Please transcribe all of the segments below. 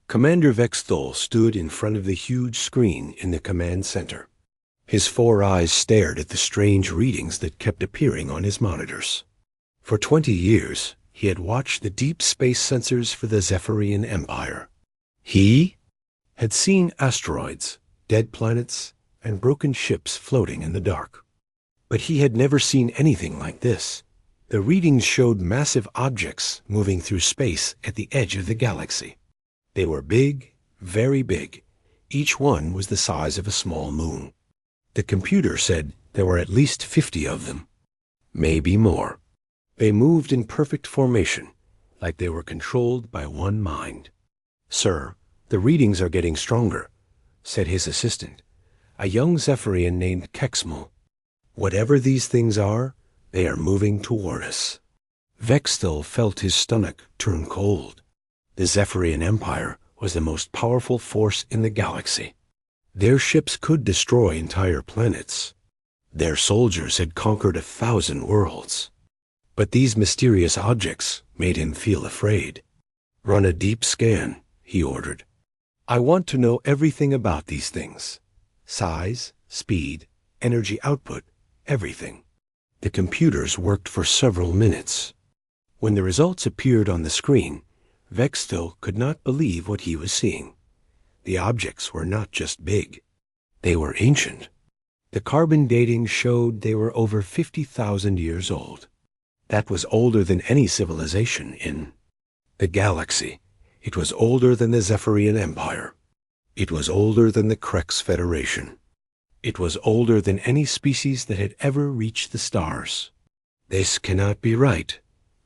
Commander Vexthol stood in front of the huge screen in the command center. His 4 eyes stared at the strange readings that kept appearing on his monitors. For 20 years, he had watched the deep space sensors for the Zephyrian Empire. He had seen asteroids, dead planets, and broken ships floating in the dark. But he had never seen anything like this. The readings showed massive objects moving through space at the edge of the galaxy. They were big, very big. Each one was the size of a small moon. The computer said there were at least 50 of them, maybe more. They moved in perfect formation, like they were controlled by one mind. "Sir, the readings are getting stronger," said his assistant, a young Zephyrian named Kexmal. "Whatever these things are, they are moving toward us." Vexthol felt his stomach turn cold. The Zephyrian Empire was the most powerful force in the galaxy. Their ships could destroy entire planets. Their soldiers had conquered 1,000 worlds. But these mysterious objects made him feel afraid. "Run a deep scan," he ordered. "I want to know everything about these things. Size, speed, energy output, everything." The computers worked for several minutes. When the results appeared on the screen, Vexthol could not believe what he was seeing. The objects were not just big. They were ancient. The carbon dating showed they were over 50,000 years old. That was older than any civilization in the galaxy. It was older than the Zephyrian Empire. It was older than the Krex Federation. It was older than any species that had ever reached the stars. "This cannot be right,"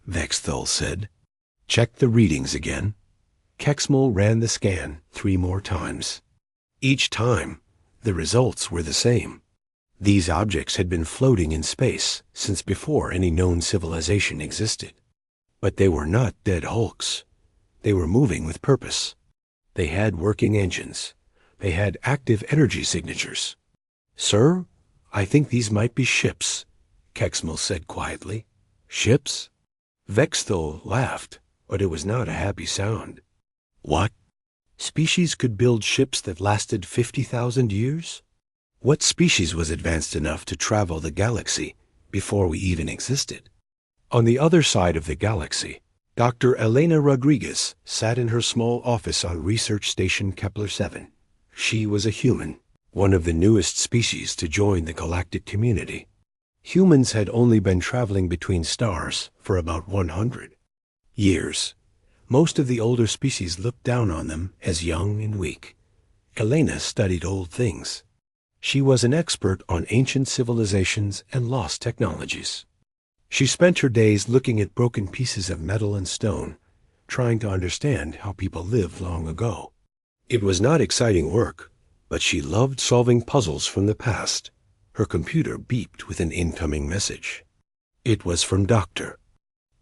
Vexthol said. "Check the readings again." Kexmal ran the scan 3 more times. Each time, the results were the same. These objects had been floating in space since before any known civilization existed. But they were not dead hulks. They were moving with purpose. They had working engines. They had active energy signatures. "Sir, I think these might be ships," Kexmal said quietly. "Ships?" Vexthol laughed, but it was not a happy sound. "What? Species could build ships that lasted 50,000 years? What species was advanced enough to travel the galaxy before we even existed?" On the other side of the galaxy, Dr. Elena Rodriguez sat in her small office on Research Station Kepler-7. She was a human, one of the newest species to join the galactic community. Humans had only been traveling between stars for about 100 years. Most of the older species looked down on them as young and weak. Elena studied old things. She was an expert on ancient civilizations and lost technologies. She spent her days looking at broken pieces of metal and stone, trying to understand how people lived long ago. It was not exciting work, but she loved solving puzzles from the past. Her computer beeped with an incoming message. It was from Dr.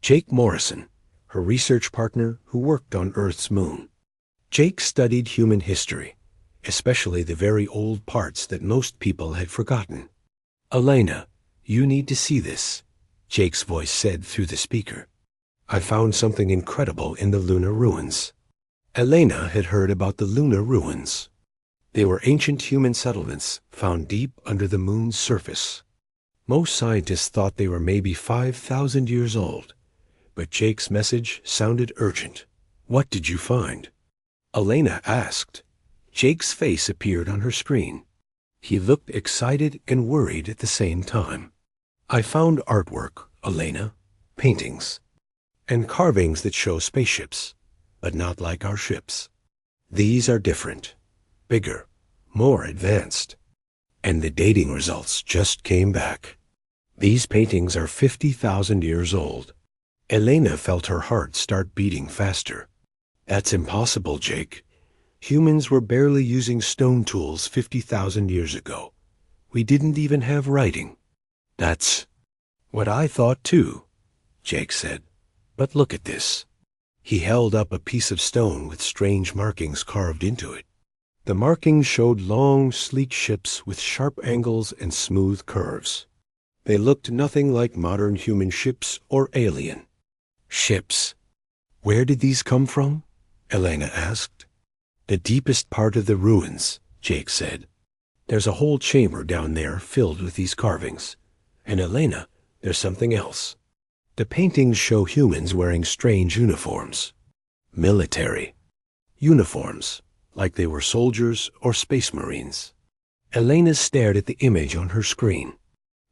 Jake Morrison, her research partner who worked on Earth's moon. Jake studied human history, especially the very old parts that most people had forgotten. "Elena, you need to see this," Jake's voice said through the speaker. "I found something incredible in the lunar ruins." Elena had heard about the lunar ruins. They were ancient human settlements found deep under the moon's surface. Most scientists thought they were maybe 5,000 years old, but Jake's message sounded urgent. "What did you find?" Elena asked. Jake's face appeared on her screen. He looked excited and worried at the same time. "I found artwork, Elena, paintings, and carvings that show spaceships, but not like our ships. These are different, bigger, more advanced. And the dating results just came back. These paintings are 50,000 years old." Elena felt her heart start beating faster. "That's impossible, Jake. Humans were barely using stone tools 50,000 years ago. We didn't even have writing." "That's what I thought too," Jake said. "But look at this." He held up a piece of stone with strange markings carved into it. The markings showed long, sleek ships with sharp angles and smooth curves. They looked nothing like modern human ships or alien ships. "Where did these come from?" Elena asked. "The deepest part of the ruins," Jake said. "There's a whole chamber down there filled with these carvings. And Elena, there's something else. The paintings show humans wearing strange uniforms. Military uniforms, like they were soldiers or space marines." Elena stared at the image on her screen.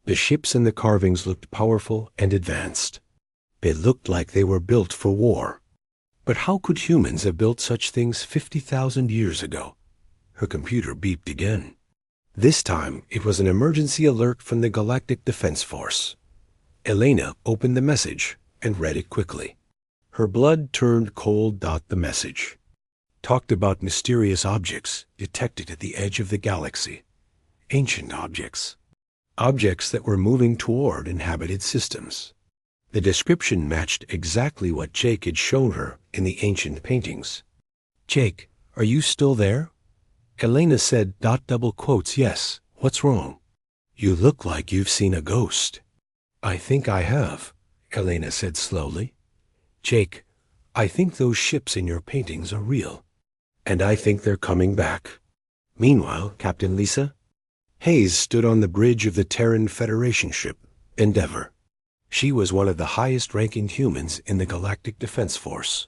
The ships and the carvings looked powerful and advanced. They looked like they were built for war. But how could humans have built such things 50,000 years ago? Her computer beeped again. This time, it was an emergency alert from the Galactic Defense Force. Elena opened the message and read it quickly. Her blood turned cold. The message talked about mysterious objects detected at the edge of the galaxy. Ancient objects. Objects that were moving toward inhabited systems. The description matched exactly what Jake had shown her in the ancient paintings. "Jake, are you still there?" Elena said, double quotes, "Yes, what's wrong?" "You look like you've seen a ghost." "I think I have," Elena said slowly. "Jake, I think those ships in your paintings are real. And I think they're coming back." Meanwhile, Captain Lisa Hayes stood on the bridge of the Terran Federation ship, Endeavor. She was one of the highest-ranking humans in the Galactic Defense Force.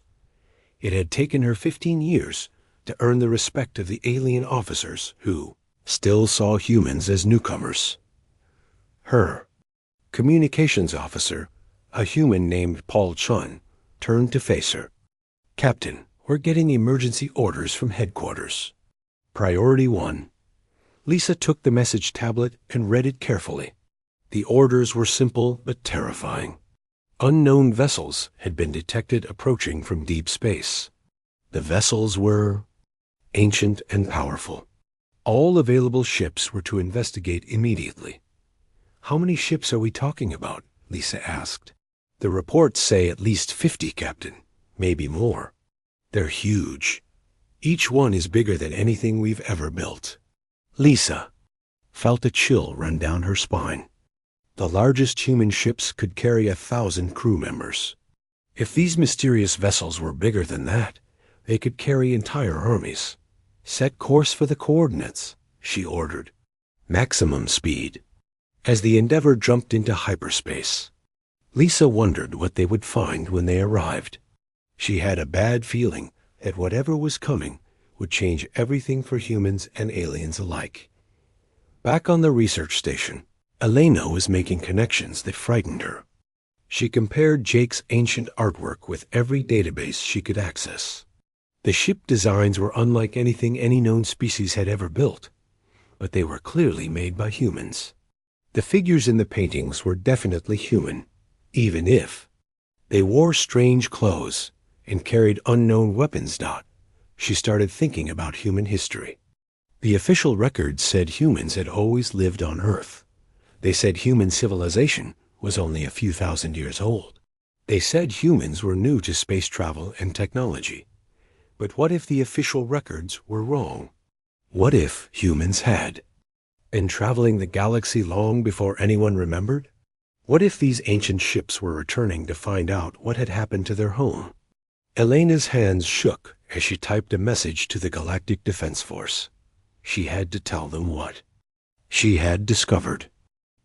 It had taken her 15 years to earn the respect of the alien officers who still saw humans as newcomers. Her communications officer, a human named Paul Chun, turned to face her. "Captain, we're getting emergency orders from headquarters. Priority 1. Lisa took the message tablet and read it carefully. The orders were simple but terrifying. Unknown vessels had been detected approaching from deep space. The vessels were ancient and powerful. All available ships were to investigate immediately. "How many ships are we talking about?" Lisa asked. "The reports say at least 50, Captain. Maybe more. They're huge. Each one is bigger than anything we've ever built." Lisa felt a chill run down her spine. The largest human ships could carry 1,000 crew members. If these mysterious vessels were bigger than that, they could carry entire armies. "Set course for the coordinates," she ordered. "Maximum speed." As the Endeavor jumped into hyperspace, Lisa wondered what they would find when they arrived. She had a bad feeling that whatever was coming would change everything for humans and aliens alike. Back on the research station, Elena was making connections that frightened her. She compared Jake's ancient artwork with every database she could access. The ship designs were unlike anything any known species had ever built, but they were clearly made by humans. The figures in the paintings were definitely human, even if they wore strange clothes and carried unknown weapons. She started thinking about human history. The official records said humans had always lived on Earth. They said human civilization was only a few thousand years old. They said humans were new to space travel and technology. But what if the official records were wrong? What if humans had been traveling the galaxy long before anyone remembered? What if these ancient ships were returning to find out what had happened to their home? Elena's hands shook as she typed a message to the Galactic Defense Force. She had to tell them what she had discovered.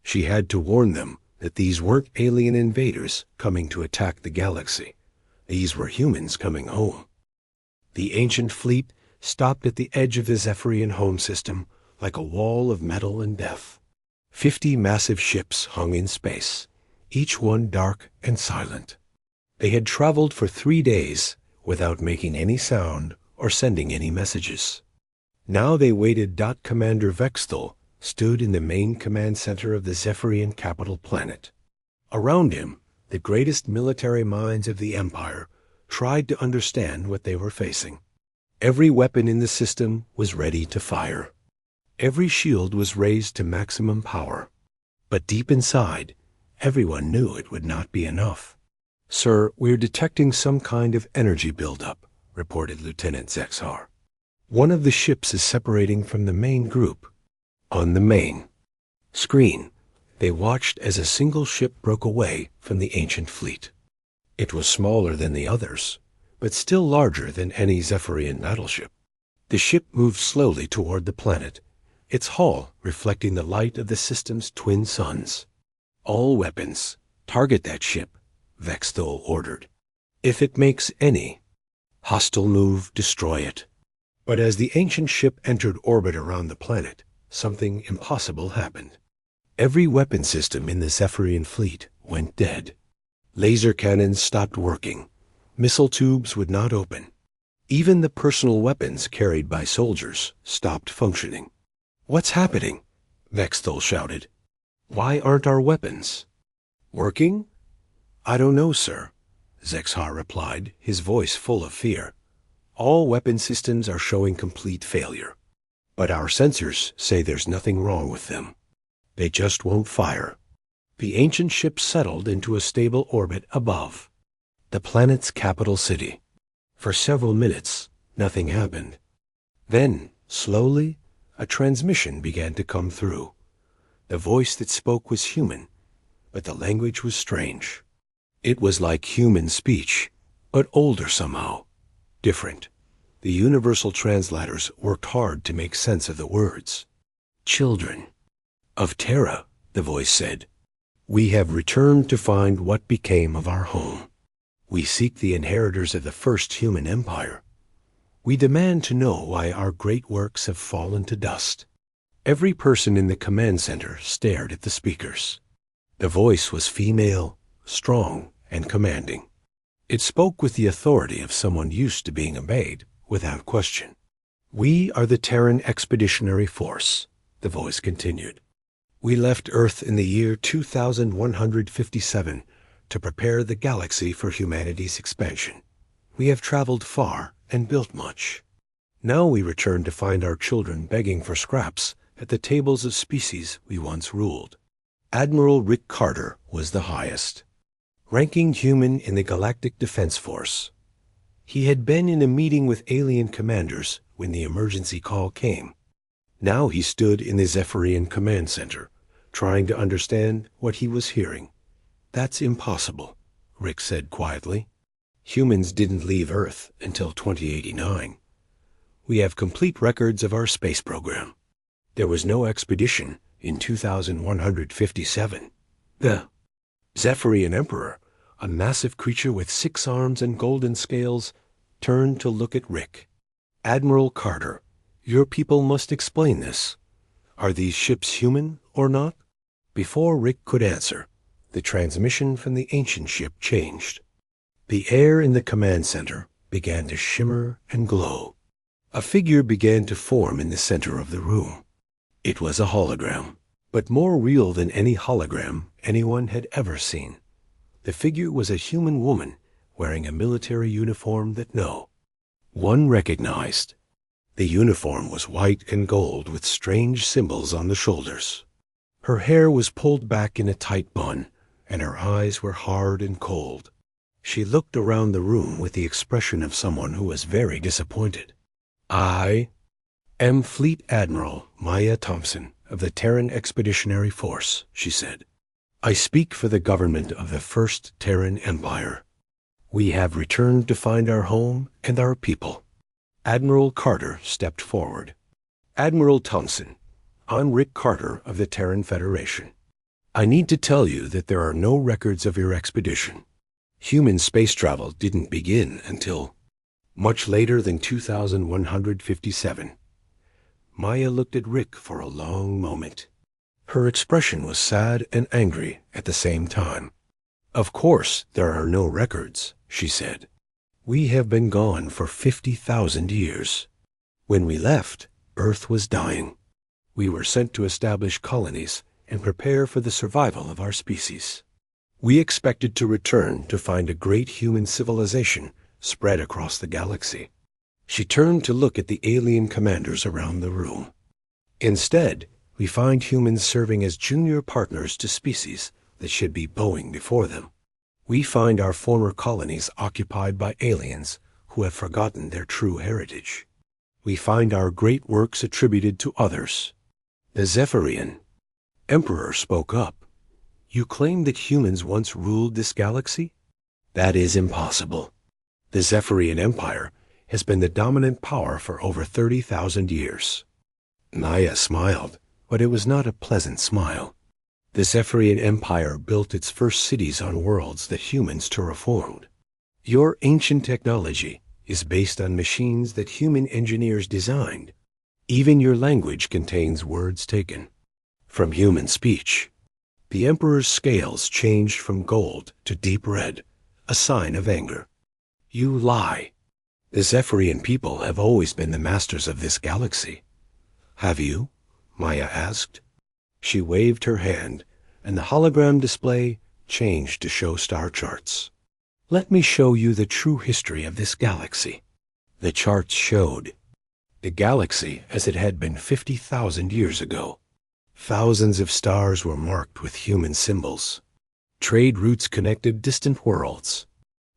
She had to warn them that these weren't alien invaders coming to attack the galaxy. These were humans coming home. The ancient fleet stopped at the edge of the Zephyrian home system like a wall of metal and death. 50 massive ships hung in space, each one dark and silent. They had traveled for 3 days without making any sound or sending any messages. Now they waited. Commander Vexthal stood in the main command center of the Zephyrian capital planet. Around him, the greatest military minds of the Empire tried to understand what they were facing. Every weapon in the system was ready to fire. Every shield was raised to maximum power. But deep inside, everyone knew it would not be enough. "Sir, we're detecting some kind of energy buildup," reported Lieutenant Zexar. "One of the ships is separating from the main group." On the main screen, they watched as a single ship broke away from the ancient fleet. It was smaller than the others, but still larger than any Zephyrian battleship. The ship moved slowly toward the planet, its hull reflecting the light of the system's twin suns. "All weapons, target that ship," Vexthol ordered. "If it makes any hostile move, destroy it." But as the ancient ship entered orbit around the planet, something impossible happened. Every weapon system in the Zephyrian fleet went dead. Laser cannons stopped working. Missile tubes would not open. Even the personal weapons carried by soldiers stopped functioning. "What's happening?" Vexthol shouted. "Why aren't our weapons working?" "I don't know, sir," Zexhar replied, his voice full of fear. "All weapon systems are showing complete failure. But our sensors say there's nothing wrong with them. They just won't fire." The ancient ship settled into a stable orbit above the planet's capital city. For several minutes, nothing happened. Then, slowly, a transmission began to come through. The voice that spoke was human, but the language was strange. It was like human speech, but older somehow, different. The universal translators worked hard to make sense of the words. "Children of Terra," the voice said, "we have returned to find what became of our home. We seek the inheritors of the first human empire. We demand to know why our great works have fallen to dust." Every person in the command center stared at the speakers. The voice was female, strong, and commanding. It spoke with the authority of someone used to being obeyed without question. "We are the Terran Expeditionary Force," the voice continued. "We left Earth in the year 2157 to prepare the galaxy for humanity's expansion. We have traveled far and built much. Now we return to find our children begging for scraps at the tables of species we once ruled." Admiral Rick Carter was the highest ranking human in the Galactic Defense Force. He had been in a meeting with alien commanders when the emergency call came. Now he stood in the Zephyrian command center, trying to understand what he was hearing. "That's impossible," Rick said quietly. "Humans didn't leave Earth until 2089. We have complete records of our space program. There was no expedition in 2157. The Zephyrian Emperor, a massive creature with 6 arms and golden scales, turned to look at Rick. "Admiral Carter, your people must explain this. Are these ships human or not?" Before Rick could answer, the transmission from the ancient ship changed. The air in the command center began to shimmer and glow. A figure began to form in the center of the room. It was a hologram, but more real than any hologram anyone had ever seen. The figure was a human woman wearing a military uniform that no one recognized. The uniform was white and gold with strange symbols on the shoulders. Her hair was pulled back in a tight bun, and her eyes were hard and cold. She looked around the room with the expression of someone who was very disappointed. "I am Fleet Admiral Maya Thompson of the Terran Expeditionary Force," she said. "I speak for the government of the First Terran Empire. We have returned to find our home and our people." Admiral Carter stepped forward. "Admiral Thompson, I'm Rick Carter of the Terran Federation. I need to tell you that there are no records of your expedition. Human space travel didn't begin until much later than 2157. Maya looked at Rick for a long moment. Her expression was sad and angry at the same time. "Of course there are no records," she said. "We have been gone for 50,000 years. When we left, Earth was dying. We were sent to establish colonies and prepare for the survival of our species. We expected to return to find a great human civilization spread across the galaxy." She turned to look at the alien commanders around the room. "Instead, we find humans serving as junior partners to species that should be bowing before them. We find our former colonies occupied by aliens who have forgotten their true heritage. We find our great works attributed to others." The Zephyrian Emperor spoke up. "You claim that humans once ruled this galaxy? That is impossible. The Zephyrian Empire has been the dominant power for over 30,000 years. Maya smiled, but it was not a pleasant smile. The Zephyrian Empire built its first cities on worlds that humans terraformed. Your ancient technology is based on machines that human engineers designed. Even your language contains words taken from human speech. The Emperor's scales changed from gold to deep red, a sign of anger. You lie. The Zephyrian people have always been the masters of this galaxy. Have you? Maya asked. She waved her hand, and the hologram display changed to show star charts. Let me show you the true history of this galaxy. The charts showed the galaxy as it had been 50,000 years ago. Thousands of stars were marked with human symbols. Trade routes connected distant worlds.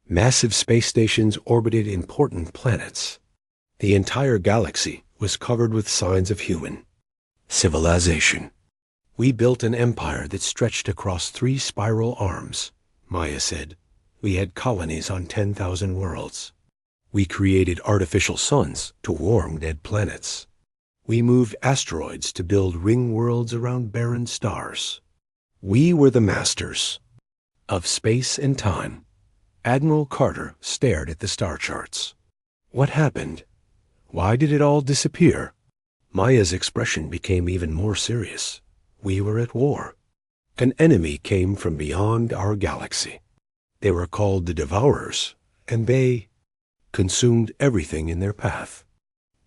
Massive space stations orbited important planets. The entire galaxy was covered with signs of human civilization. We built an empire that stretched across 3 spiral arms, Maya said. We had colonies on 10,000 worlds. We created artificial suns to warm dead planets. We moved asteroids to build ring worlds around barren stars. We were the masters of space and time. Admiral Carter stared at the star charts. What happened? Why did it all disappear? Maya's expression became even more serious. We were at war. An enemy came from beyond our galaxy. They were called the Devourers, and they consumed everything in their path.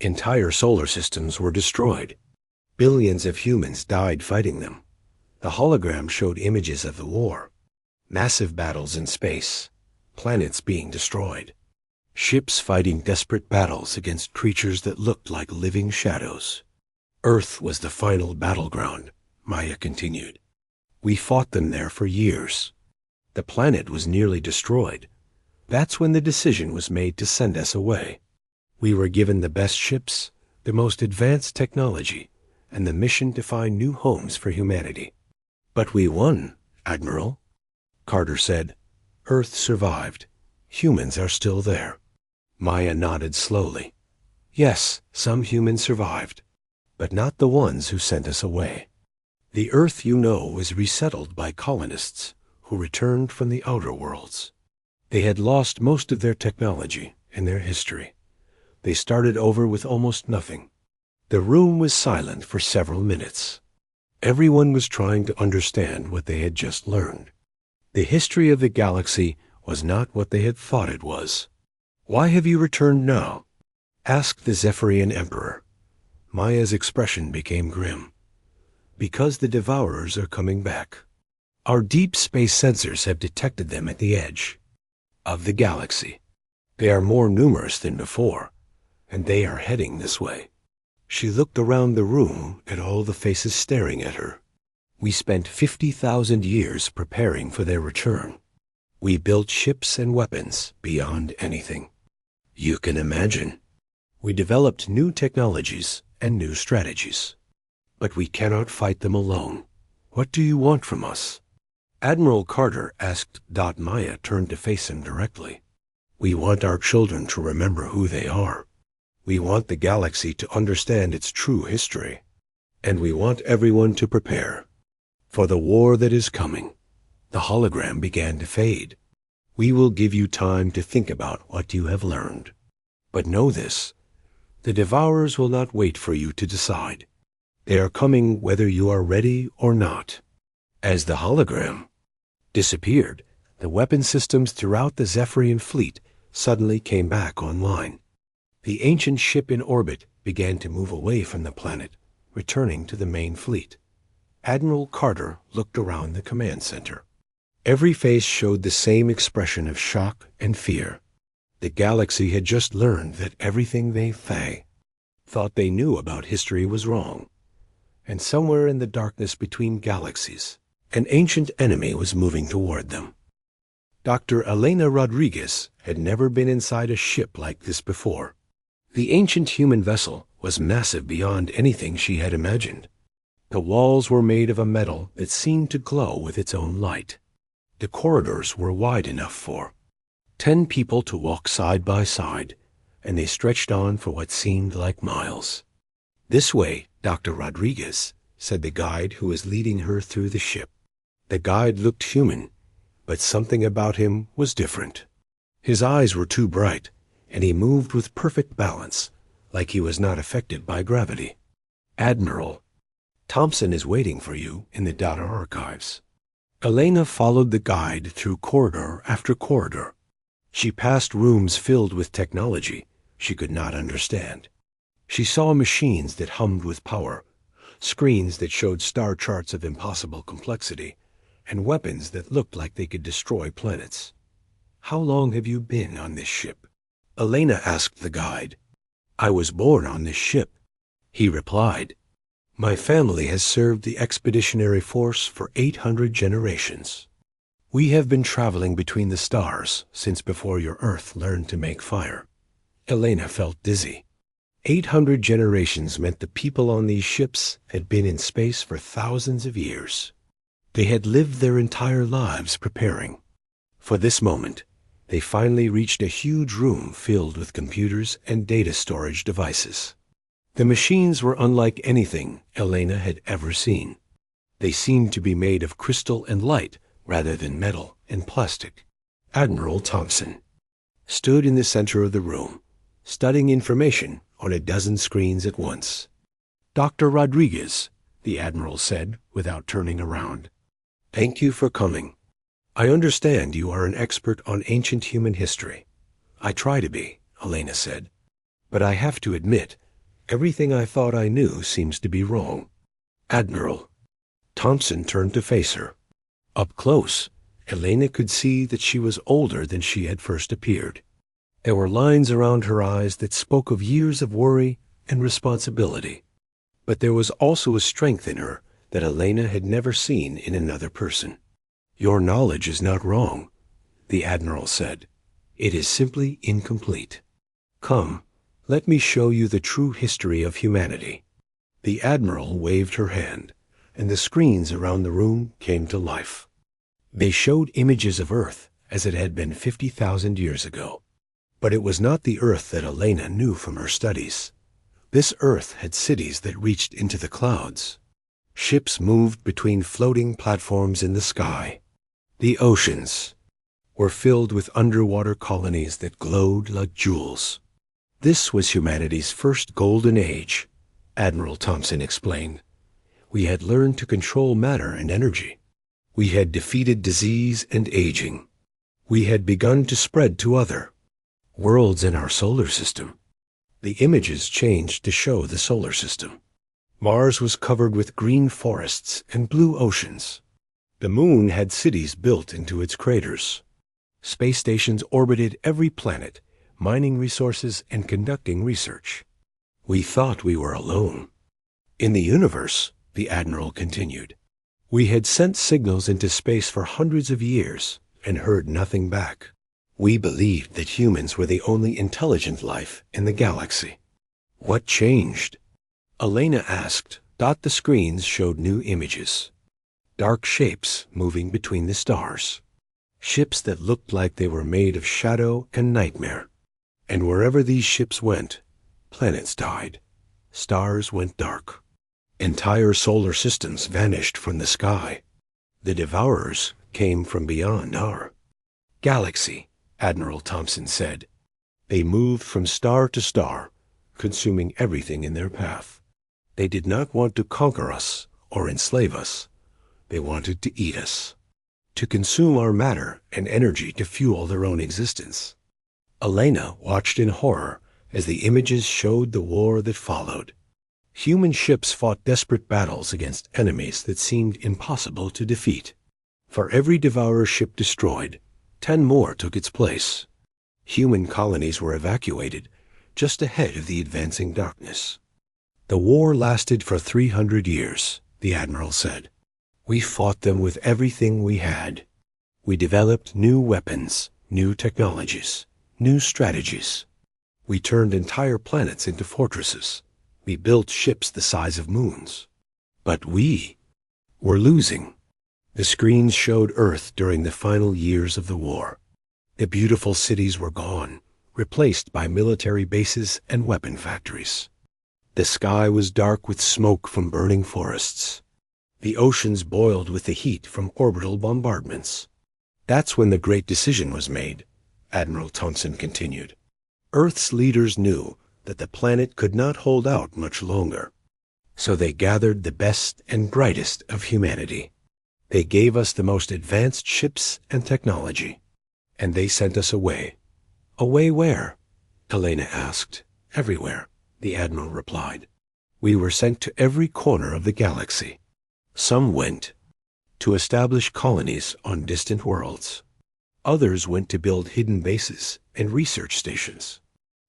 Entire solar systems were destroyed. Billions of humans died fighting them. The hologram showed images of the war. Massive battles in space. Planets being destroyed. Ships fighting desperate battles against creatures that looked like living shadows. Earth was the final battleground, Maya continued. We fought them there for years. The planet was nearly destroyed. That's when the decision was made to send us away. We were given the best ships, the most advanced technology, and the mission to find new homes for humanity. But we won, Admiral. Carter said. Earth survived. Humans are still there. Maya nodded slowly. Yes, some humans survived, but not the ones who sent us away. The Earth you know was resettled by colonists who returned from the outer worlds. They had lost most of their technology and their history. They started over with almost nothing. The room was silent for several minutes. Everyone was trying to understand what they had just learned. The history of the galaxy was not what they had thought it was. Why have you returned now? Asked the Zephyrian Emperor. Maya's expression became grim. Because the Devourers are coming back. Our deep space sensors have detected them at the edge of the galaxy. They are more numerous than before, and they are heading this way. She looked around the room at all the faces staring at her. We spent 50,000 years preparing for their return. We built ships and weapons beyond anything you can imagine. We developed new technologies and new strategies. But we cannot fight them alone. What do you want from us? Admiral Carter asked. Maya turned to face him directly. We want our children to remember who they are. We want the galaxy to understand its true history. And we want everyone to prepare for the war that is coming. The hologram began to fade. We will give you time to think about what you have learned. But know this, the Devourers will not wait for you to decide. They are coming whether you are ready or not. As the hologram disappeared, the weapon systems throughout the Zephyrian fleet suddenly came back online. The ancient ship in orbit began to move away from the planet, returning to the main fleet. Admiral Carter looked around the command center. Every face showed the same expression of shock and fear. The galaxy had just learned that everything they thought they knew about history was wrong. And somewhere in the darkness between galaxies, an ancient enemy was moving toward them. Dr. Elena Rodriguez had never been inside a ship like this before. The ancient human vessel was massive beyond anything she had imagined. The walls were made of a metal that seemed to glow with its own light. The corridors were wide enough for 10 people to walk side by side, and they stretched on for what seemed like miles. "This way, Dr. Rodriguez," said the guide who was leading her through the ship. The guide looked human, but something about him was different. His eyes were too bright, and he moved with perfect balance, like he was not affected by gravity. "Admiral, Thompson is waiting for you in the data archives." Elena followed the guide through corridor after corridor. She passed rooms filled with technology she could not understand. She saw machines that hummed with power, screens that showed star charts of impossible complexity, and weapons that looked like they could destroy planets. "How long have you been on this ship?" Elena asked the guide. "I was born on this ship," he replied. "My family has served the expeditionary force for 800 generations. We have been traveling between the stars since before your Earth learned to make fire." Elena felt dizzy. 800 generations meant the people on these ships had been in space for thousands of years. They had lived their entire lives preparing. For this moment, they finally reached a huge room filled with computers and data storage devices. The machines were unlike anything Elena had ever seen. They seemed to be made of crystal and light rather than metal and plastic. Admiral Thompson stood in the center of the room, studying information on a dozen screens at once. "Dr. Rodriguez," the Admiral said without turning around. "Thank you for coming. I understand you are an expert on ancient human history." "I try to be," Elena said. "But I have to admit, everything I thought I knew seems to be wrong." "Admiral." Thompson turned to face her. Up close, Elena could see that she was older than she had first appeared. There were lines around her eyes that spoke of years of worry and responsibility. But there was also a strength in her that Elena had never seen in another person. "Your knowledge is not wrong," the Admiral said. "It is simply incomplete. Come, let me show you the true history of humanity." The Admiral waved her hand, and the screens around the room came to life. They showed images of Earth as it had been 50,000 years ago. But it was not the Earth that Elena knew from her studies. This Earth had cities that reached into the clouds. Ships moved between floating platforms in the sky. The oceans were filled with underwater colonies that glowed like jewels. This was humanity's first golden age, Admiral Thompson explained. We had learned to control matter and energy. We had defeated disease and aging. We had begun to spread to other worlds in our solar system. The images changed to show the solar system. Mars was covered with green forests and blue oceans. The moon had cities built into its craters. Space stations orbited every planet, mining resources and conducting research. We thought we were alone. In the universe, the Admiral continued, we had sent signals into space for hundreds of years and heard nothing back. We believed that humans were the only intelligent life in the galaxy. What changed? Elena asked. The screens showed new images. Dark shapes moving between the stars. Ships that looked like they were made of shadow and nightmare. And wherever these ships went, planets died. Stars went dark. Entire solar systems vanished from the sky. The devourers came from beyond our galaxy, Admiral Thompson said. They moved from star to star, consuming everything in their path. They did not want to conquer us or enslave us. They wanted to eat us, to consume our matter and energy to fuel their own existence. Elena watched in horror as the images showed the war that followed. Human ships fought desperate battles against enemies that seemed impossible to defeat. For every devourer ship destroyed, 10 more took its place. Human colonies were evacuated just ahead of the advancing darkness. The war lasted for 300 years, the Admiral said. We fought them with everything we had. We developed new weapons, new technologies, new strategies. We turned entire planets into fortresses. We built ships the size of moons. But we were losing. The screens showed Earth during the final years of the war. The beautiful cities were gone, replaced by military bases and weapon factories. The sky was dark with smoke from burning forests. The oceans boiled with the heat from orbital bombardments. That's when the great decision was made, Admiral Thompson continued. Earth's leaders knew that the planet could not hold out much longer. So they gathered the best and brightest of humanity. They gave us the most advanced ships and technology. And they sent us away. Away where? Elena asked. Everywhere, the Admiral replied. We were sent to every corner of the galaxy. Some went to establish colonies on distant worlds. Others went to build hidden bases and research stations.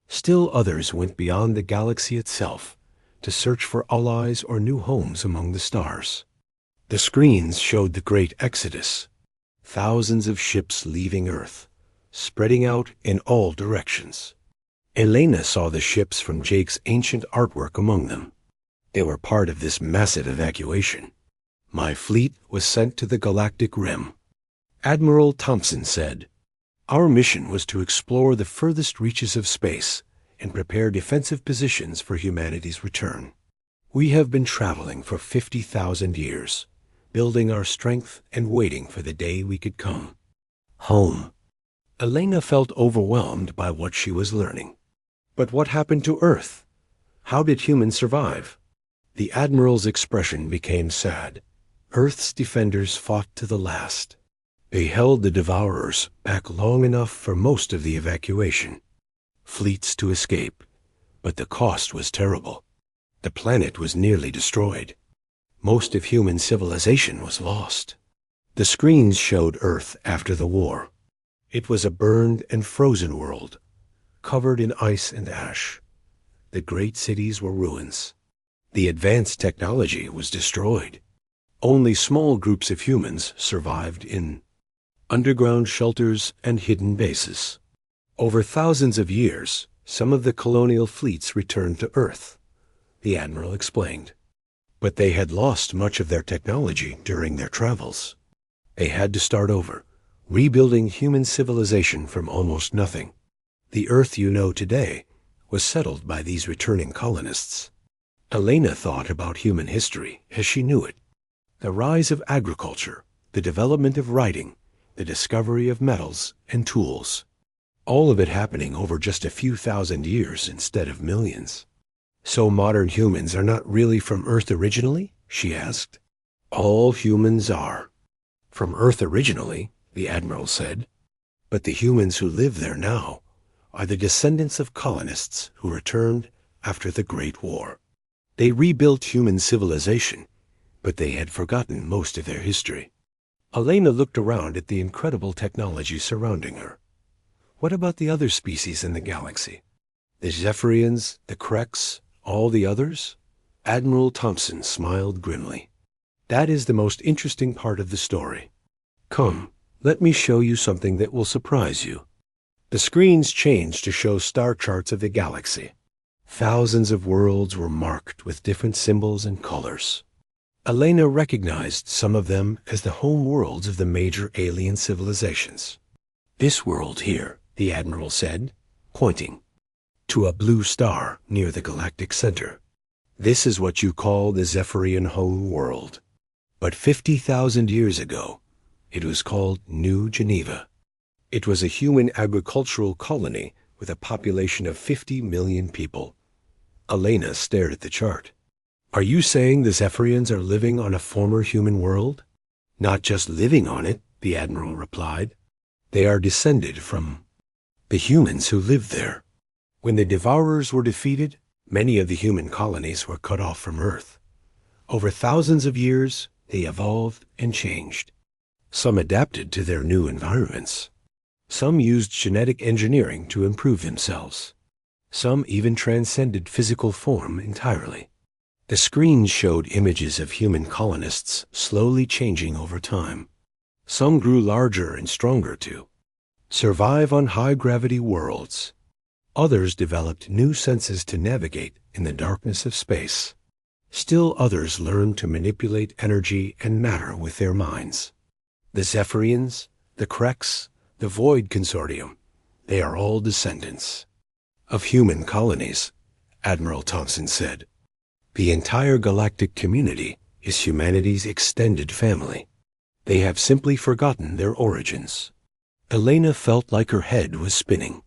Still others went beyond the galaxy itself to search for allies or new homes among the stars. The screens showed the great exodus, thousands of ships leaving Earth, spreading out in all directions. Elena saw the ships from Jake's ancient artwork among them. They were part of this massive evacuation. My fleet was sent to the Galactic Rim. Admiral Thompson said, Our mission was to explore the furthest reaches of space and prepare defensive positions for humanity's return. We have been traveling for 50,000 years, building our strength and waiting for the day we could come home. Elena felt overwhelmed by what she was learning. But what happened to Earth? How did humans survive? The Admiral's expression became sad. Earth's defenders fought to the last. They held the Devourers back long enough for most of the evacuation. Fleets to escape, but the cost was terrible. The planet was nearly destroyed. Most of human civilization was lost. The screens showed Earth after the war. It was a burned and frozen world, covered in ice and ash. The great cities were ruins. The advanced technology was destroyed. Only small groups of humans survived in underground shelters and hidden bases. Over thousands of years, some of the colonial fleets returned to Earth, the Admiral explained. But they had lost much of their technology during their travels. They had to start over, rebuilding human civilization from almost nothing. The Earth you know today was settled by these returning colonists. Elena thought about human history as she knew it. The rise of agriculture, the development of writing, the discovery of metals and tools. All of it happening over just a few thousand years instead of millions. So modern humans are not really from Earth originally? She asked. All humans are. From Earth originally, the Admiral said. But the humans who live there now are the descendants of colonists who returned after the Great War. They rebuilt human civilization, but they had forgotten most of their history. Elena looked around at the incredible technology surrounding her. What about the other species in the galaxy? The Zephyrians, the Kreks, all the others? Admiral Thompson smiled grimly. That is the most interesting part of the story. Come, let me show you something that will surprise you. The screens changed to show star charts of the galaxy. Thousands of worlds were marked with different symbols and colors. Elena recognized some of them as the home worlds of the major alien civilizations. This world here, the Admiral said, pointing to a blue star near the galactic center. This is what you call the Zephyrian home world. But 50,000 years ago, it was called New Geneva. It was a human agricultural colony with a population of 50 million people. Elena stared at the chart. Are you saying the Zephyrians are living on a former human world? Not just living on it, the Admiral replied. They are descended from the humans who lived there. When the Devourers were defeated, many of the human colonies were cut off from Earth. Over thousands of years, they evolved and changed. Some adapted to their new environments. Some used genetic engineering to improve themselves. Some even transcended physical form entirely. The screens showed images of human colonists slowly changing over time. Some grew larger and stronger too. Survive on high-gravity worlds. Others developed new senses to navigate in the darkness of space. Still others learned to manipulate energy and matter with their minds. The Zephyrians, the Kreks, the Void Consortium, They are all descendants of human colonies, Admiral Thompson said. The entire galactic community is humanity's extended family. They have simply forgotten their origins. Elena felt like her head was spinning.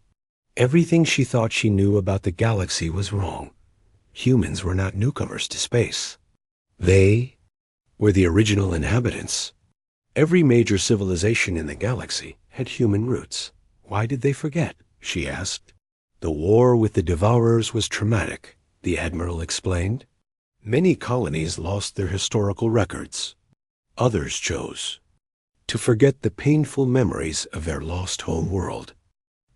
Everything she thought she knew about the galaxy was wrong. Humans were not newcomers to space. They were the original inhabitants. Every major civilization in the galaxy had human roots. Why did they forget? She asked. The war with the Devourers was traumatic, the Admiral explained. Many colonies lost their historical records. Others chose to forget the painful memories of their lost home world.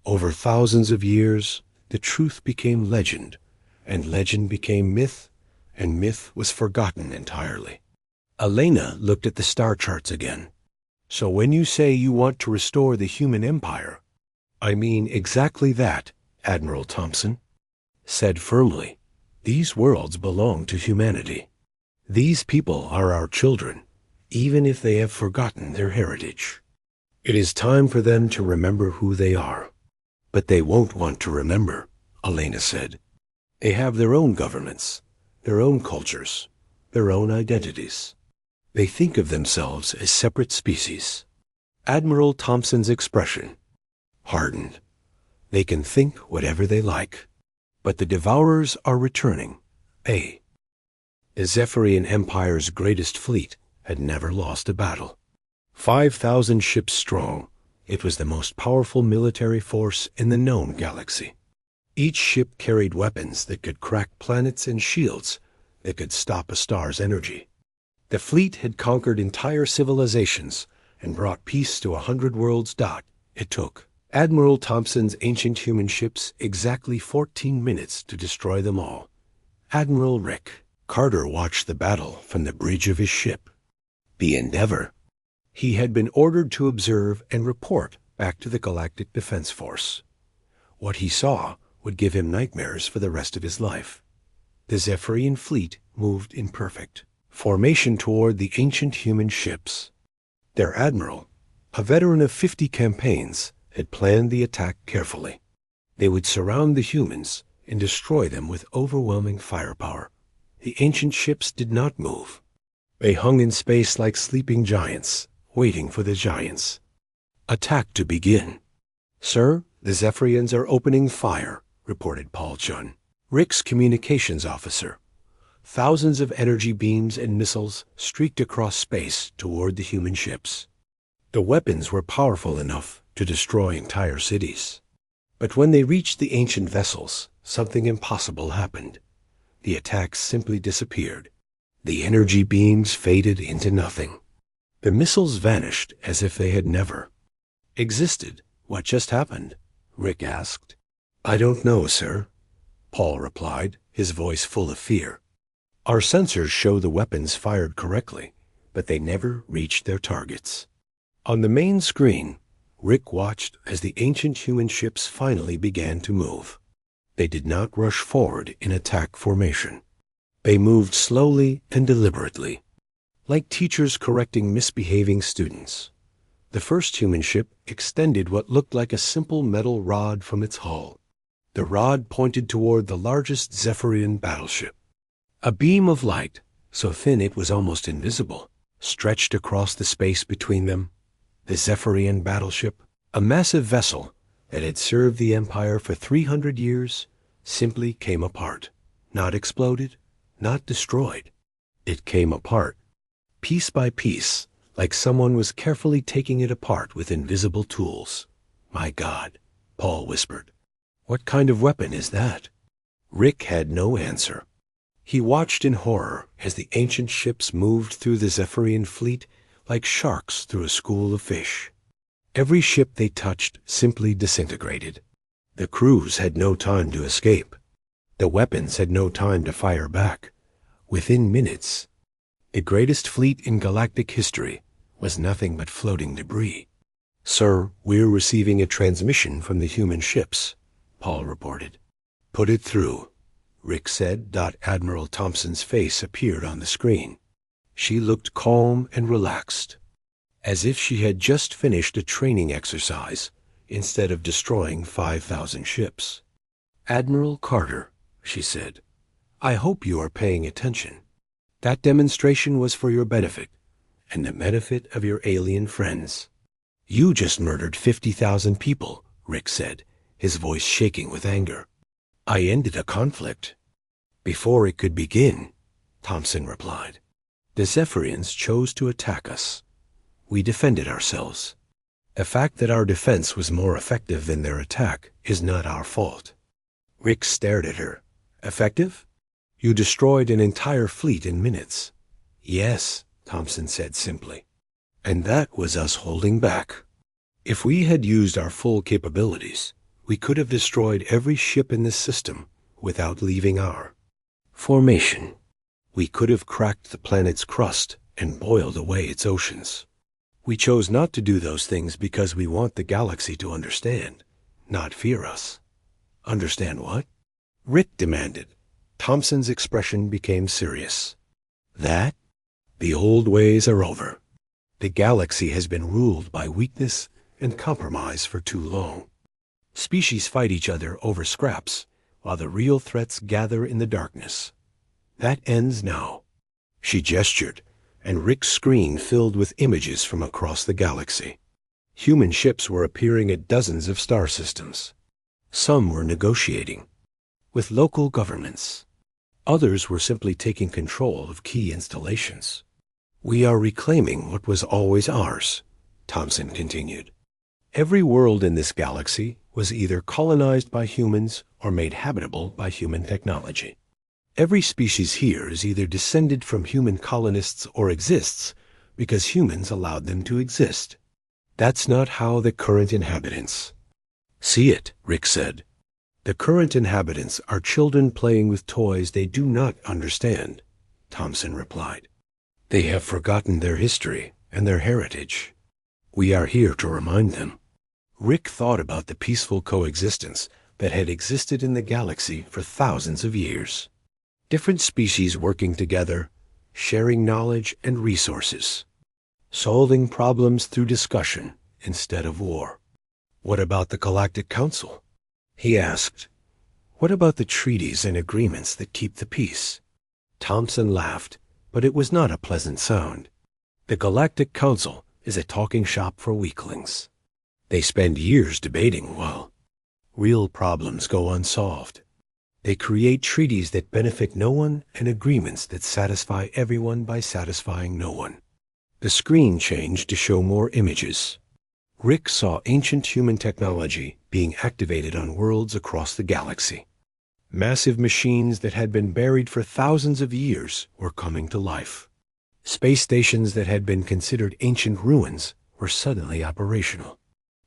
Over thousands of years, the truth became legend, and legend became myth, and myth was forgotten entirely. Elena looked at the star charts again. So when you say you want to restore the human empire, I mean exactly that, Admiral Thompson said firmly. These worlds belong to humanity. These people are our children, even if they have forgotten their heritage. It is time for them to remember who they are. But they won't want to remember, Elena said. They have their own governments, their own cultures, their own identities. They think of themselves as separate species. Admiral Thompson's expression hardened. They can think whatever they like. But the Devourers are returning. The Zephyrian Empire's greatest fleet had never lost a battle. 5,000 ships strong, it was the most powerful military force in the known galaxy. Each ship carried weapons that could crack planets and shields that could stop a star's energy. The fleet had conquered entire civilizations and brought peace to 100 worlds. It took Admiral Thompson's ancient human ships exactly 14 minutes to destroy them all. Admiral Rick Carter watched the battle from the bridge of his ship, the Endeavor. He had been ordered to observe and report back to the Galactic Defense Force. What he saw would give him nightmares for the rest of his life. The Zephyrian fleet moved in perfect formation toward the ancient human ships. Their admiral, a veteran of 50 campaigns, had planned the attack carefully. They would surround the humans and destroy them with overwhelming firepower. The ancient ships did not move. They hung in space like sleeping giants, waiting for the giants' attack to begin. Sir, the Zephyrians are opening fire, reported Paul Chun, Rick's communications officer. Thousands of energy beams and missiles streaked across space toward the human ships. The weapons were powerful enough to destroy entire cities. But when they reached the ancient vessels, something impossible happened. The attacks simply disappeared. The energy beams faded into nothing. The missiles vanished as if they had never existed. What just happened? Rick asked. I don't know, sir, Paul replied, his voice full of fear. Our sensors show the weapons fired correctly, but they never reached their targets. On the main screen, Rick watched as the ancient human ships finally began to move. They did not rush forward in attack formation. They moved slowly and deliberately, like teachers correcting misbehaving students. The first human ship extended what looked like a simple metal rod from its hull. The rod pointed toward the largest Zephyrian battleship. A beam of light, so thin it was almost invisible, stretched across the space between them. The Zephyrian battleship, a massive vessel that had served the Empire for 300 years, simply came apart. Not exploded, not destroyed. It came apart, piece by piece, like someone was carefully taking it apart with invisible tools. My God, Paul whispered. What kind of weapon is that? Rick had no answer. He watched in horror as the ancient ships moved through the Zephyrian fleet like sharks through a school of fish. Every ship they touched simply disintegrated. The crews had no time to escape. The weapons had no time to fire back. Within minutes, the greatest fleet in galactic history was nothing but floating debris. Sir, we're receiving a transmission from the human ships, Paul reported. Put it through, Rick said. Admiral Thompson's face appeared on the screen. She looked calm and relaxed, as if she had just finished a training exercise instead of destroying 5,000 ships. "Admiral Carter," she said, "I hope you are paying attention. That demonstration was for your benefit, and the benefit of your alien friends." "You just murdered 50,000 people," Rick said, his voice shaking with anger. "I ended a conflict." "Before it could begin," Thompson replied. "The Zephyrians chose to attack us. We defended ourselves. The fact that our defense was more effective than their attack is not our fault." Rick stared at her. "Effective? You destroyed an entire fleet in minutes." "Yes," Thompson said simply. "And that was us holding back. If we had used our full capabilities, we could have destroyed every ship in this system without leaving our formation. We could have cracked the planet's crust and boiled away its oceans. We chose not to do those things because we want the galaxy to understand, not fear us." "Understand what?" Rick demanded. Thompson's expression became serious. "That the old ways are over. The galaxy has been ruled by weakness and compromise for too long. Species fight each other over scraps, while the real threats gather in the darkness. That ends now." She gestured, and Rick's screen filled with images from across the galaxy. Human ships were appearing at dozens of star systems. Some were negotiating with local governments. Others were simply taking control of key installations. "We are reclaiming what was always ours," Thompson continued. "Every world in this galaxy was either colonized by humans or made habitable by human technology. Every species here is either descended from human colonists or exists because humans allowed them to exist. That's not how the current inhabitants see it," Rick said. "The current inhabitants are children playing with toys they do not understand," Thompson replied. "They have forgotten their history and their heritage. We are here to remind them." Rick thought about the peaceful coexistence that had existed in the galaxy for thousands of years. Different species working together, sharing knowledge and resources, solving problems through discussion instead of war. "What about the Galactic Council?" he asked. "What about the treaties and agreements that keep the peace?" Thompson laughed, but it was not a pleasant sound. "The Galactic Council is a talking shop for weaklings. They spend years debating while real problems go unsolved. They create treaties that benefit no one and agreements that satisfy everyone by satisfying no one." The screen changed to show more images. Rick saw ancient human technology being activated on worlds across the galaxy. Massive machines that had been buried for thousands of years were coming to life. Space stations that had been considered ancient ruins were suddenly operational.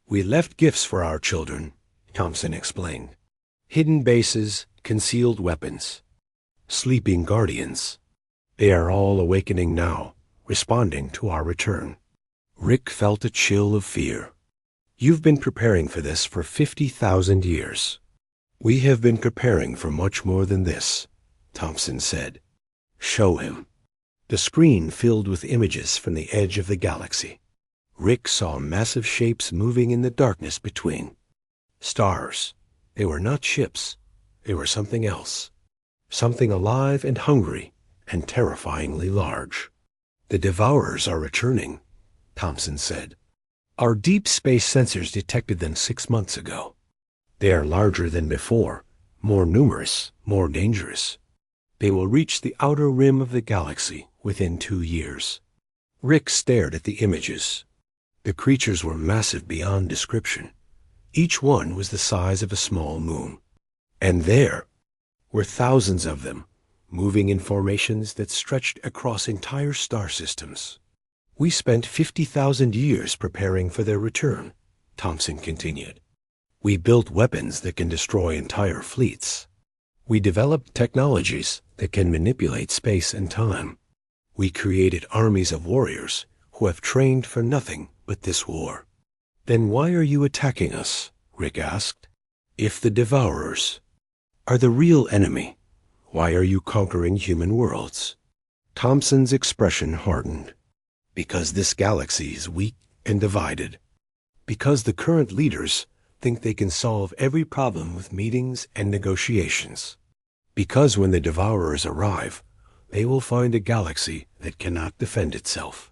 "We left gifts for our children," Thompson explained. "Hidden bases, concealed weapons, sleeping guardians. They are all awakening now, responding to our return." Rick felt a chill of fear. "You've been preparing for this for 50,000 years. We have been preparing for much more than this," Thompson said. "Show him." The screen filled with images from the edge of the galaxy. Rick saw massive shapes moving in the darkness between stars. They were not ships. They were something else. Something alive and hungry and terrifyingly large. "The Devourers are returning," Thompson said. "Our deep space sensors detected them 6 months ago. They are larger than before, more numerous, more dangerous. They will reach the outer rim of the galaxy within 2 years." Rick stared at the images. The creatures were massive beyond description. Each one was the size of a small moon. And there were thousands of them, moving in formations that stretched across entire star systems. "We spent 50,000 years preparing for their return," Thompson continued. "We built weapons that can destroy entire fleets. We developed technologies that can manipulate space and time. We created armies of warriors who have trained for nothing but this war." "Then why are you attacking us?" Rick asked. "If the Devourers are the real enemy, why are you conquering human worlds?" Thompson's expression hardened. "Because this galaxy is weak and divided. Because the current leaders think they can solve every problem with meetings and negotiations. Because when the Devourers arrive, they will find a galaxy that cannot defend itself.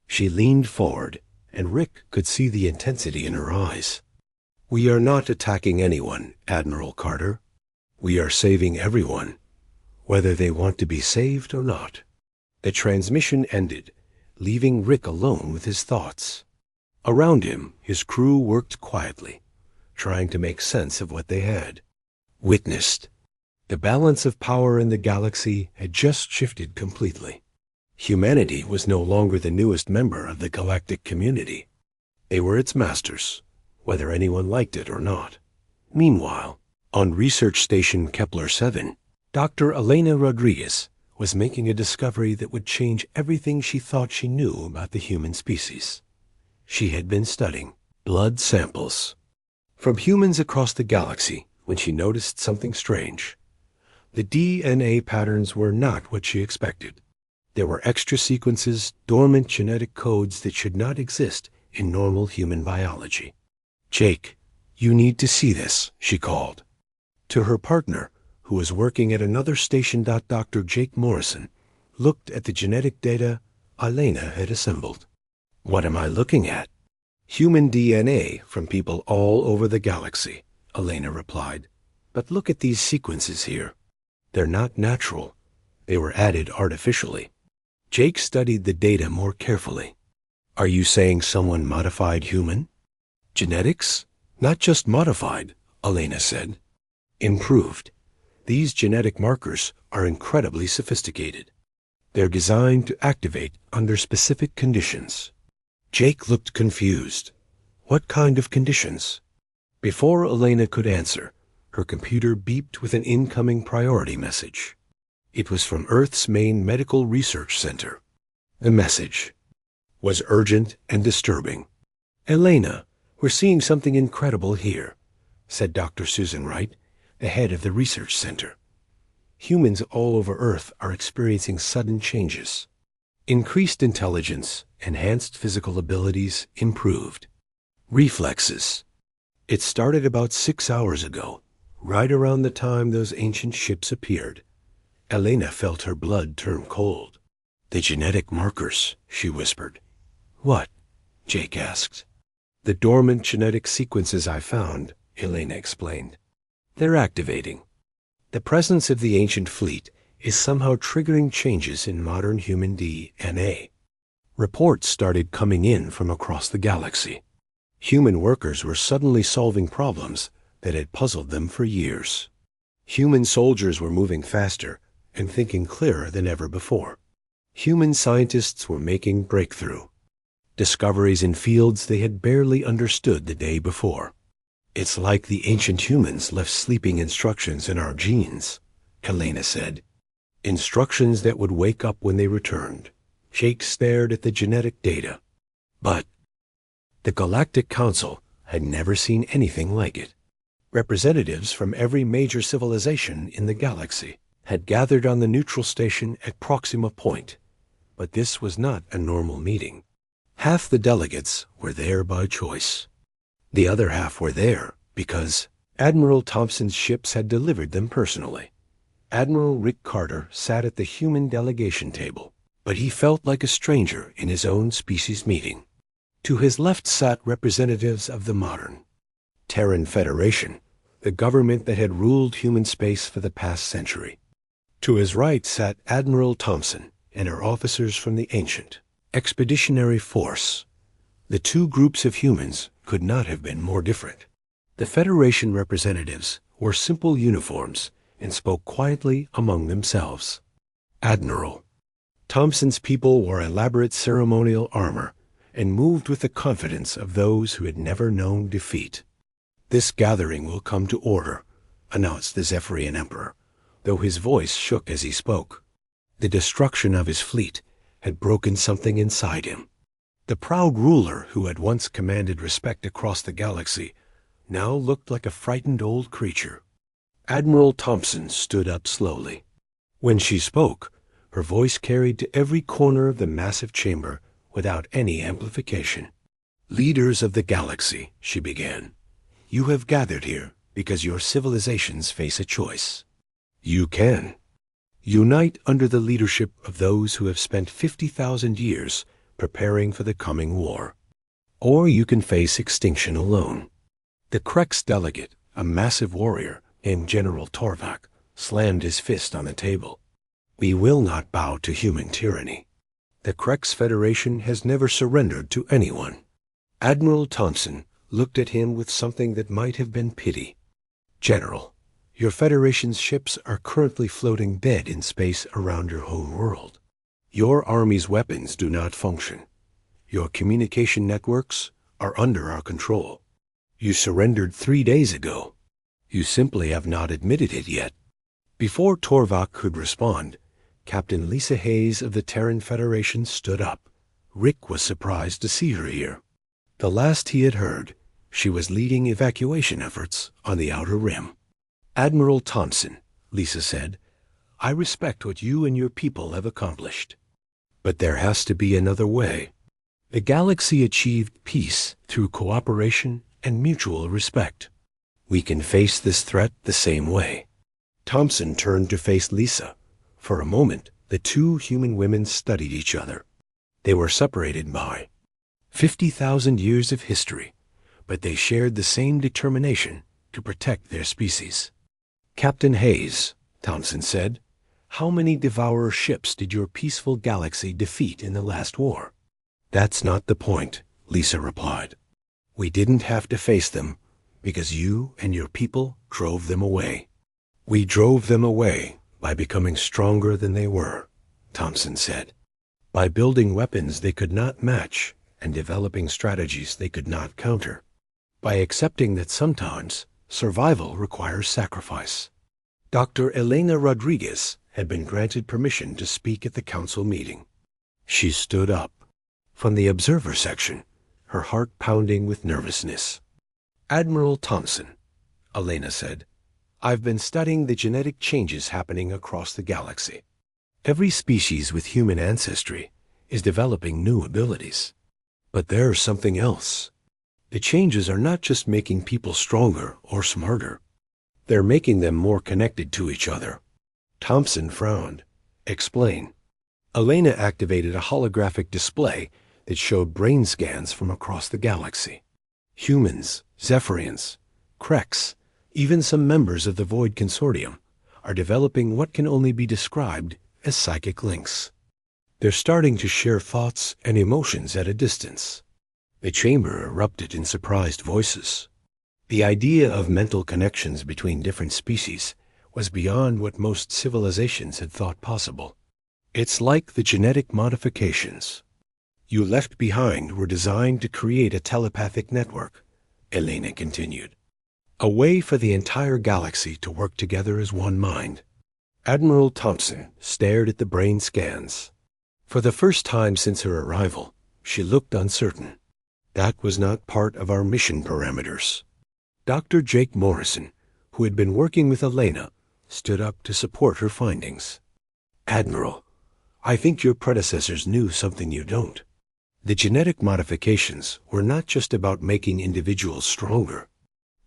She leaned forward, and Rick could see the intensity in her eyes. We are not attacking anyone, Admiral Carter. We are saving everyone, whether they want to be saved or not. The transmission ended, leaving Rick alone with his thoughts. Around him, his crew worked quietly, trying to make sense of what they had witnessed. The balance of power in the galaxy had just shifted completely. Humanity was no longer the newest member of the galactic community. They were its masters, whether anyone liked it or not. Meanwhile, on Research Station Kepler-7, Dr. Elena Rodriguez was making a discovery that would change everything she thought she knew about the human species. She had been studying blood samples from humans across the galaxy when she noticed something strange. The DNA patterns were not what she expected. There were extra sequences, dormant genetic codes that should not exist in normal human biology. Jake, you need to see this, she called. To her partner, who was working at another station. Dr. Jake Morrison looked at the genetic data Elena had assembled. What am I looking at? Human DNA from people all over the galaxy, Elena replied. But look at these sequences here. They're not natural. They were added artificially. Jake studied the data more carefully. Are you saying someone modified human? Genetics? Not just modified, Elena said. Improved. These genetic markers are incredibly sophisticated. They're designed to activate under specific conditions. Jake looked confused. What kind of conditions? Before Elena could answer, her computer beeped with an incoming priority message. It was from Earth's main medical research center. The message was urgent and disturbing. Elena, we're seeing something incredible here, said Dr. Susan Wright, the head of the research center. Humans all over Earth are experiencing sudden changes. Increased intelligence, enhanced physical abilities, improved reflexes. It started about 6 hours ago, right around the time those ancient ships appeared. Elena felt her blood turn cold. The genetic markers, she whispered. What? Jake asked. The dormant genetic sequences I found, Elena explained. They're activating. The presence of the ancient fleet is somehow triggering changes in modern human DNA. Reports started coming in from across the galaxy. Human workers were suddenly solving problems that had puzzled them for years. Human soldiers were moving faster and thinking clearer than ever before. Human scientists were making breakthrough discoveries in fields they had barely understood the day before. It's like the ancient humans left sleeping instructions in our genes, Elena said. Instructions that would wake up when they returned. Jake stared at the genetic data. But the Galactic Council had never seen anything like it. Representatives from every major civilization in the galaxy had gathered on the neutral station at Proxima Point, but this was not a normal meeting. Half the delegates were there by choice. The other half were there because Admiral Thompson's ships had delivered them personally. Admiral Rick Carter sat at the human delegation table, but he felt like a stranger in his own species meeting. To his left sat representatives of the modern Terran Federation, the government that had ruled human space for the past century. To his right sat Admiral Thompson and her officers from the ancient Expeditionary Force. The two groups of humans could not have been more different. The Federation representatives wore simple uniforms and spoke quietly among themselves. Admiral Thompson's people wore elaborate ceremonial armor and moved with the confidence of those who had never known defeat. This gathering will come to order, announced the Zephyrian Emperor, though his voice shook as he spoke. The destruction of his fleet had broken something inside him. The proud ruler who had once commanded respect across the galaxy now looked like a frightened old creature. Admiral Thompson stood up slowly. When she spoke, her voice carried to every corner of the massive chamber without any amplification. Leaders of the galaxy, she began. You have gathered here because your civilizations face a choice. You can unite under the leadership of those who have spent 50,000 years preparing for the coming war. Or you can face extinction alone. The Krex delegate, a massive warrior named General Torvak, slammed his fist on the table. We will not bow to human tyranny. The Krex Federation has never surrendered to anyone. Admiral Thompson looked at him with something that might have been pity. General, your Federation's ships are currently floating dead in space around your home world. Your army's weapons do not function. Your communication networks are under our control. You surrendered 3 days ago. You simply have not admitted it yet. Before Torvak could respond, Captain Lisa Hayes of the Terran Federation stood up. Rick was surprised to see her here. The last he had heard, she was leading evacuation efforts on the Outer Rim. Admiral Thompson, Lisa said, I respect what you and your people have accomplished. But there has to be another way. The galaxy achieved peace through cooperation and mutual respect. We can face this threat the same way. Thompson turned to face Lisa. For a moment, the two human women studied each other. They were separated by 50,000 years of history, but they shared the same determination to protect their species. Captain Hayes, Thompson said, how many Devourer ships did your peaceful galaxy defeat in the last war? That's not the point, Lisa replied. We didn't have to face them because you and your people drove them away. We drove them away by becoming stronger than they were, Thompson said. By building weapons they could not match and developing strategies they could not counter. By accepting that sometimes survival requires sacrifice. Dr. Elena Rodriguez had been granted permission to speak at the council meeting. She stood up. From the observer section, her heart pounding with nervousness. Admiral Thompson, Elena said, I've been studying the genetic changes happening across the galaxy. Every species with human ancestry is developing new abilities. But there's something else. The changes are not just making people stronger or smarter. They're making them more connected to each other. Thompson frowned. Explain. Elena activated a holographic display that showed brain scans from across the galaxy. Humans, Zephyrians, Krex, even some members of the Void Consortium are developing what can only be described as psychic links. They're starting to share thoughts and emotions at a distance. The chamber erupted in surprised voices. The idea of mental connections between different species was beyond what most civilizations had thought possible. It's like the genetic modifications you left behind were designed to create a telepathic network, Elena continued. A way for the entire galaxy to work together as one mind. Admiral Thompson stared at the brain scans. For the first time since her arrival, she looked uncertain. That was not part of our mission parameters. Dr. Jake Morrison, who had been working with Elena, stood up to support her findings. Admiral, I think your predecessors knew something you don't. The genetic modifications were not just about making individuals stronger.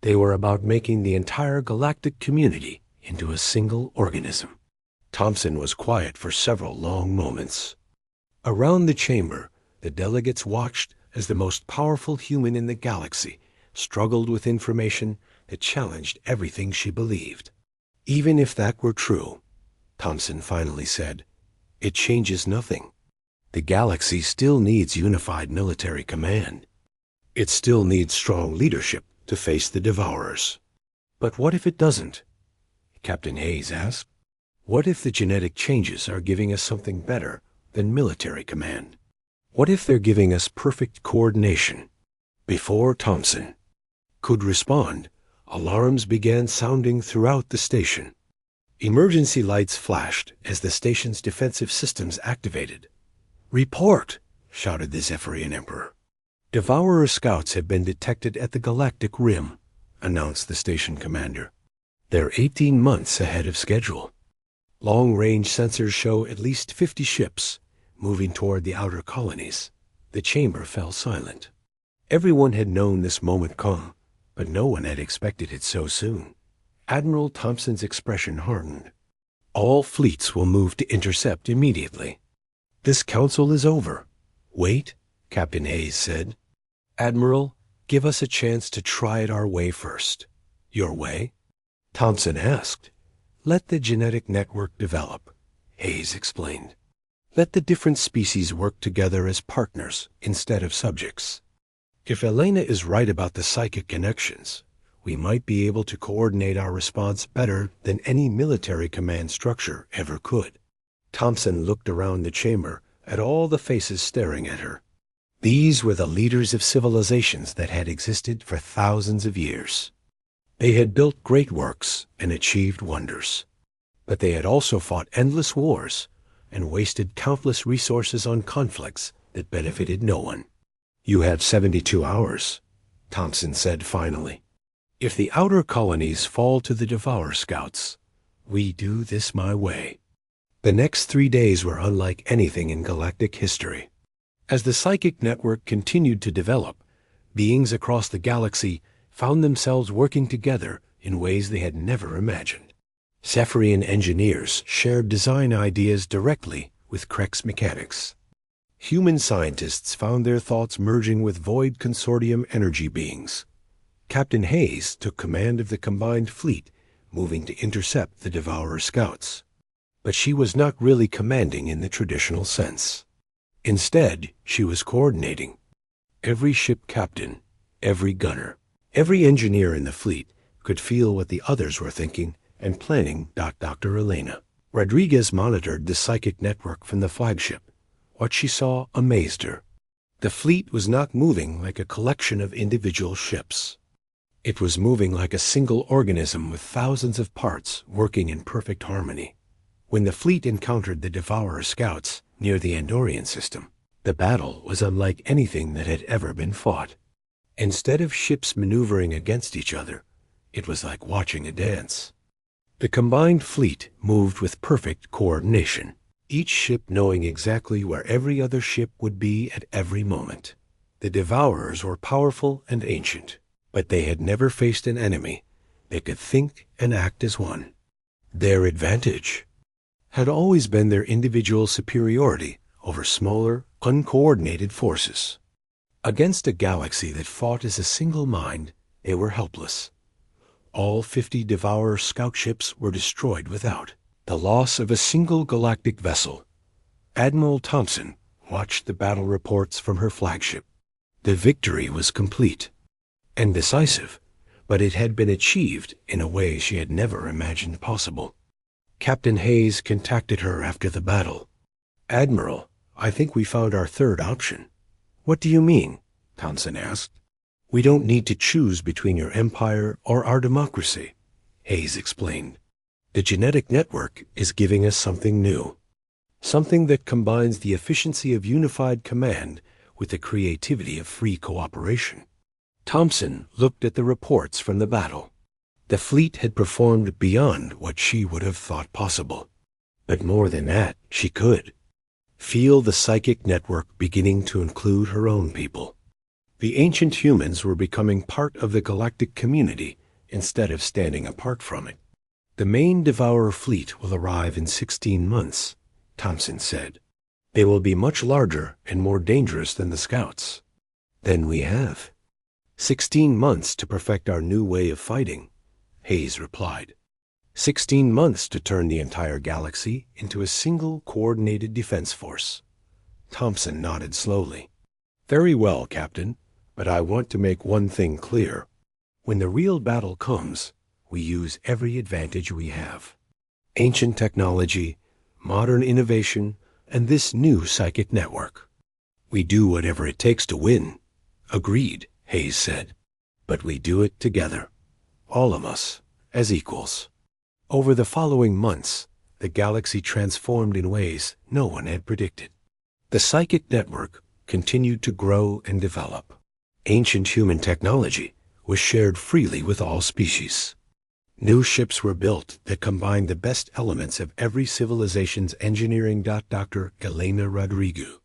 They were about making the entire galactic community into a single organism. Thompson was quiet for several long moments. Around the chamber, the delegates watched as the most powerful human in the galaxy struggled with information that challenged everything she believed. Even if that were true, Thompson finally said, it changes nothing. The galaxy still needs unified military command. It still needs strong leadership to face the Devourers. But what if it doesn't? Captain Hayes asked. What if the genetic changes are giving us something better than military command? What if they're giving us perfect coordination? Before Thompson could respond, alarms began sounding throughout the station. Emergency lights flashed as the station's defensive systems activated. Report, shouted the Zephyrian Emperor. Devourer scouts have been detected at the Galactic Rim, announced the station commander. They're 18 months ahead of schedule. Long-range sensors show at least 50 ships moving toward the outer colonies. The chamber fell silent. Everyone had known this moment come, but no one had expected it so soon. Admiral Thompson's expression hardened. All fleets will move to intercept immediately. This council is over. Wait, Captain Hayes said. Admiral, give us a chance to try it our way first. Your way? Thompson asked. Let the genetic network develop, Hayes explained. Let the different species work together as partners instead of subjects. If Elena is right about the psychic connections, we might be able to coordinate our response better than any military command structure ever could. Thompson looked around the chamber at all the faces staring at her. These were the leaders of civilizations that had existed for thousands of years. They had built great works and achieved wonders. But they had also fought endless wars and wasted countless resources on conflicts that benefited no one. You have 72 hours, Thompson said finally. If the outer colonies fall to the Devourer Scouts, we do this my way. The next 3 days were unlike anything in galactic history. As the psychic network continued to develop, beings across the galaxy found themselves working together in ways they had never imagined. Cepharian engineers shared design ideas directly with Krex mechanics. Human scientists found their thoughts merging with Void Consortium energy beings. Captain Hayes took command of the combined fleet, moving to intercept the Devourer Scouts. But she was not really commanding in the traditional sense. Instead, she was coordinating. Every ship captain, every gunner, every engineer in the fleet could feel what the others were thinking and planning. Dr. Elena Rodriguez monitored the psychic network from the flagship. What she saw amazed her. The fleet was not moving like a collection of individual ships. It was moving like a single organism with thousands of parts working in perfect harmony. When the fleet encountered the Devourer Scouts near the Andorian system, the battle was unlike anything that had ever been fought. Instead of ships maneuvering against each other, it was like watching a dance. The combined fleet moved with perfect coordination, each ship knowing exactly where every other ship would be at every moment. The Devourers were powerful and ancient, but they had never faced an enemy. They could think and act as one. Their advantage had always been their individual superiority over smaller, uncoordinated forces. Against a galaxy that fought as a single mind, they were helpless. All 50 Devourer scout ships were destroyed without the loss of a single galactic vessel. Admiral Thompson watched the battle reports from her flagship. The victory was complete and decisive, but it had been achieved in a way she had never imagined possible. Captain Hayes contacted her after the battle. Admiral, I think we found our third option. What do you mean? Thompson asked. We don't need to choose between your empire or our democracy, Hayes explained. The genetic network is giving us something new. Something that combines the efficiency of unified command with the creativity of free cooperation. Thompson looked at the reports from the battle. The fleet had performed beyond what she would have thought possible. But more than that, she could feel the psychic network beginning to include her own people. The ancient humans were becoming part of the galactic community instead of standing apart from it. The main Devourer fleet will arrive in 16 months, Thompson said. They will be much larger and more dangerous than the Scouts. Then we have 16 months to perfect our new way of fighting, Hayes replied. 16 months to turn the entire galaxy into a single coordinated defense force. Thompson nodded slowly. Very well, Captain, but I want to make one thing clear. When the real battle comes, we use every advantage we have. Ancient technology, modern innovation, and this new psychic network. We do whatever it takes to win. Agreed, Hayes said. But we do it together. All of us, as equals. Over the following months, the galaxy transformed in ways no one had predicted. The psychic network continued to grow and develop. Ancient human technology was shared freely with all species. New ships were built that combined the best elements of every civilization's engineering. Dr. Elena Rodriguez